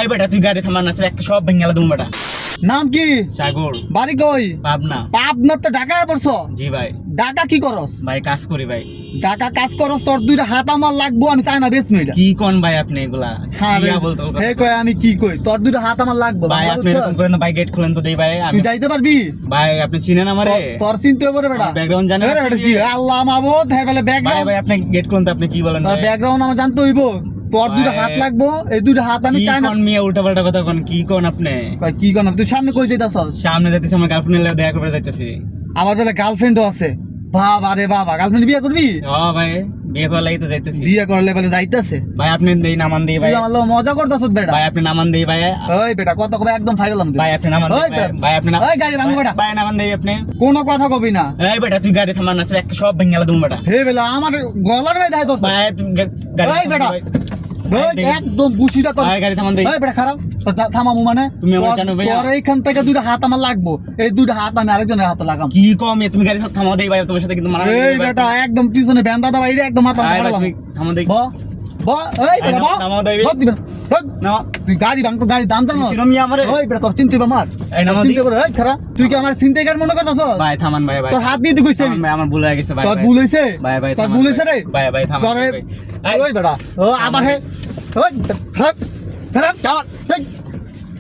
এই বেটা তুই গাড়ি থামান না, একটা সব ভেঙে দেবো বেটা। নাম কি? সাগর। বাড়ি কই? পাবনা। পাবনা তো ঢাকায় পড়ছো? জি ভাই। ঢাকা কি করস? ভাই কাজ করি ভাই। ঢাকা কাজ করস, তোর দুইটা হাত আমার লাগবো, আমি চাই না বেচমু এটা। কি কোন ভাই আপনি এগুলা? হ্যাঁ বলতে হে কই আমি কি কই, তোর দুইটা হাত আমার লাগবো ভাই। আপনি এরকম করেন না ভাই, গেট খুলেন তো দেই ভাই। তুই যাইতে পারবি ভাই? আপনি চিনেন আমারে? তোর চিনতে হবে রে বেটা। ব্যাকগ্রাউন্ড জানেন? আরে বেটা কি আল্লাহ মাহবুব, হে বলে ভাই ব্যাকগ্রাউন্ড। ভাই আপনি গেট খুলেন তো, আপনি কি বলেন তোর ভাই? ব্যাকগ্রাউন্ড আমার জানতে হইব। তোর দুইটা হাত লাগবো, এই দুইটা হাত আমি কি চাই না। কোন মিয়া উল্টাপাল্টা কথা কোন? কি কোন আপনি? কই কি কোন? তুই সামনে কই যাইতাছস? সামনে যাইতেছি, আমার গার্লফ্রেন্ডের লাগে দেখা করতে যাইতেছি। আমার তাহলে গার্লফ্রেন্ডও আছে। বাবা রে বাবা, গার্লফ্রেন্ড বিয়ে করবি? হ্যাঁ ভাই, বিয়ে করার লাগি তো যাইতেছি। বিয়ে করলে বলে যাইতাছে? ভাই আপনি দেই নামান দেই ভাই। তুই আমার লগে মজা করতাছস বেটা? ভাই আপনি নামান দেই ভাই। ওই বেটা কত কবে একদম ফাইরালাম দে। ভাই আপনি নামান ওই দেই ভাই। ভাই আপনি ওই গাড়ি ভাঙ বেটা। ভাই নামান দেই আপনি। কোনো কথা কবি না। এই বেটা তুই গাড়ি থামান না, একটা সব ভেঙে দেবো বেটা। হে বেলা আমার গলার গায়ে দাই দোস। ভাই তুমি গাড়ি ওই বেটা, ভাই। ওই একদম বুশিদা তোর। ভাই গাড়ি থামান দেই। ওই বেটা খারাপ থামামু মানে? তুমি আমার জানো ভাই? তোর এইখান থেকে দুইটা হাত আমার লাগবো, এই দুইটা হাত আমি আরেকজনের হাতে লাগাম। কি কম তুমি গাড়ি থামাও দেই ভাই, তোমার সাথে কিন্তু মারা এই বেটা একদম পিছনে ব্যান্ডা দাও, এইটা একদম মাথা ফাটালাম। তুমি থামাও দেই। ব ব এই বেটা ব নামাও দেই। বল দিবেন। নাও। তুই গাড়ি ভাঙ তো গাড়ি দাম জানো? চিনো মিয়া আমারে? ওই বেটা তোর চিনতে আমার এই নামাও চিনতে দেই। পারে। এই খারাপ তুই কি আমার চিন্তাকার মনে করতাছস? ভাই থামান ভাই। ভাই তোর হাত দিয়ে কইছে থামান ভাই, আমার ভুল হয়ে গেছে ভাই। তোর ভাই। ভুল হইছে? ভাই ভাই তোর থামান ভুল হইছে রে? ভাই ভাই থামান তোরে ভাই। ওই বেটা ও আবার হে ওই খারাপ খারাপ থামান। এই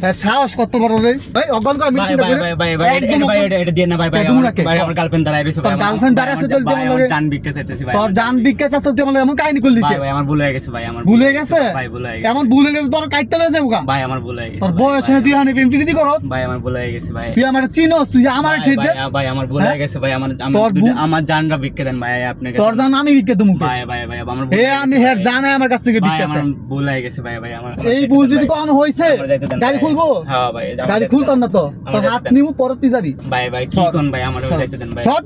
হ্যাঁ সাহস কত বড় রে? এই অজ্ঞান করা ভাই মিছিল ভাই ভাই ভাই ভাই একদম ভাই এটা দিয়ে না ভাই। ভাই তুমি রাখে। ভাই আমার গার্লফ্রেন্ড দাঁড়ায় রইছে ভাই। তোর girlfriend দাঁড়ায় আছে, তোর ভাই যেমন আমার লাগে- জান বিকতে চাইতেছি ভাই। তোর জান ভিক্ষা চাচ্ছ তুই এমন কাহিনী করলি ভাই কে? ভাই আমার ভুল হয়ে গেছে ভাই। আমার ভুল হয়ে গেছে? ভাই ভুল হয়ে গেছে। কেমন ভুল হয়ে গেছে? তোর কাইটতে লয়েছে ওকা ভাই আমার ভুল হয়ে গেছে। তোর ভাই, বয়স ভাই, না তুই হানি প্রেম প্রীতি করস? ভাই আমার ভুল হয়ে গেছে ভাই। তুই আমার চিনস? তুই যে আমার ভাই, ঠিক দে। ভাই আমার ভুল হয়ে গেছে ভাই। আমার তোর ভুল- আমার জানরা বিকতে দেন ভাই আপনাকে। তোর জান আমি ভিক্ষা দেবো কে? ভাই ভাই ভাই আমার ভুল হে হয়ে আমি গেছে হের ভাই। জানাই আমার কাছ থেকে ভাই ভিক্ষা আমার চাই। ভুল হয়ে গেছে ভাই। ভাই আমার এই ভুল যদি কখনো হইছে আমার যাইতে দেন গাড়ি ভাই। খুলবো? হ্যাঁ ভাই গাড়ি খুলতাম না তো, আমার তোর যাইতে হাত দেন। নিমু পরে তুই যাবি। ভাই ভাই কি সর। কোন ভাই? আমার সর। যাইতে দেন ভাই। সর।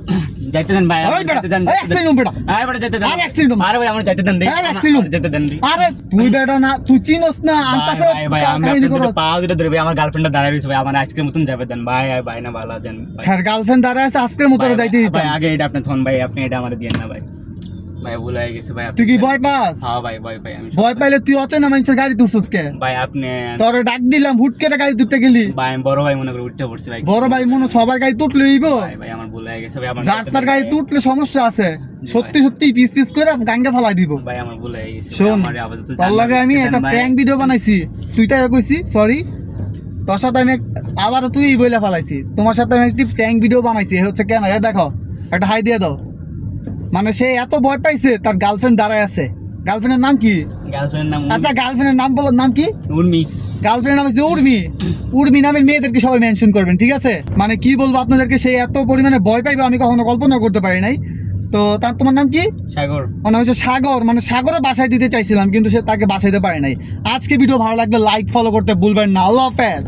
যাইতে দেন ভাই। ওই আমার বেটা, যাইতে দেন। এই accident বেটা। আরে বেটা যাইতে দেন। আরে accident। আরে ভাই আমার যাইতে দেন দেই। আরে আমার accident। যাইতে দেন দেই। আরে তুই বেটা না, তুই চিনস না আনতাছে ভাই ভাই আমি কাহিনী আপনাদের করস। পা দুটো ধরে ভাই, আমার গার্লফ্রেন্ডটা দাঁড়ায় রইছে ভাই। আমার আজকের মতন যাবে দেন ভাই। ভাই না ভালো দেন ভাই। হ্যাঁ গার্লফ্রেন্ড দাঁড়ায় আছে, আজকের মতো ভাই, যাইতে ভাই, দিতাম। ভাই আগে এটা আপনি থন ভাই, আপনি এটা আমারে দিয়েন না ভাই। ভাই ভুল হয়ে গেছে ভাই। তুই কি ভয় পাস? হ্যাঁ ভাই ভয় পাই আমি। ভয় পাইলে তুই অচেনা মানুষের গাড়ি তুলছিস কে? ভাই আপনি তোর ডাক দিলাম হুট কেটে গাড়ি তুলতে গেলি। ভাই আমি বড় ভাই মনে করে উঠতে পড়ছি ভাই। বড় ভাই মনে সবার গাড়ি তুটলে হইব? ভাই ভাই আমার ভুল হয়ে গেছে ভাই। আমার যার তার গাড়ি তুটলে সমস্যা আছে, সত্যি সত্যি পিস পিস করে গাঙ্গে ফালাই দিব। ভাই আমার ভুল হয়ে গেছে। শোন, আমার আপাতত তোর লগে আমি একটা প্র্যাঙ্ক ভিডিও বানাইছি, তুই তাই কইছি সরি। তোর সাথে আমি আবার তুই বইলা ফালাইছি, তোমার সাথে আমি একটি প্র্যাঙ্ক ভিডিও বানাইছি। এ হচ্ছে ক্যামেরা, দেখো একটা হাই দিয়ে দাও। মানে সে এত ভয় পাইছে, তার গার্লফ্রেন্ড দাঁড়ায় আছে। গার্লফ্রেন্ডের নাম কি? গার্লফ্রেন্ড নাম আচ্ছা গার্লফ্রেন্ডের নাম বলো, নাম কি? উর্মি। গার্লফ্রেন্ড নাম হচ্ছে উর্মি। উর্মি নামের মেয়েদেরকে সবাই মেনশন করবেন, ঠিক আছে? মানে কি বলবো আপনাদেরকে, সে এত পরিমাণে ভয় পাইবে আমি কখনো কল্পনা করতে পারি নাই। তো তার তোমার নাম কি? সাগর। মানে হচ্ছে সাগর, মানে সাগরে বাসায় দিতে চাইছিলাম কিন্তু সে তাকে বাসাইতে পারে নাই। আজকে ভিডিও ভালো লাগলে লাইক ফলো করতে ভুলবেন না। আল্লাহ হাফেজ।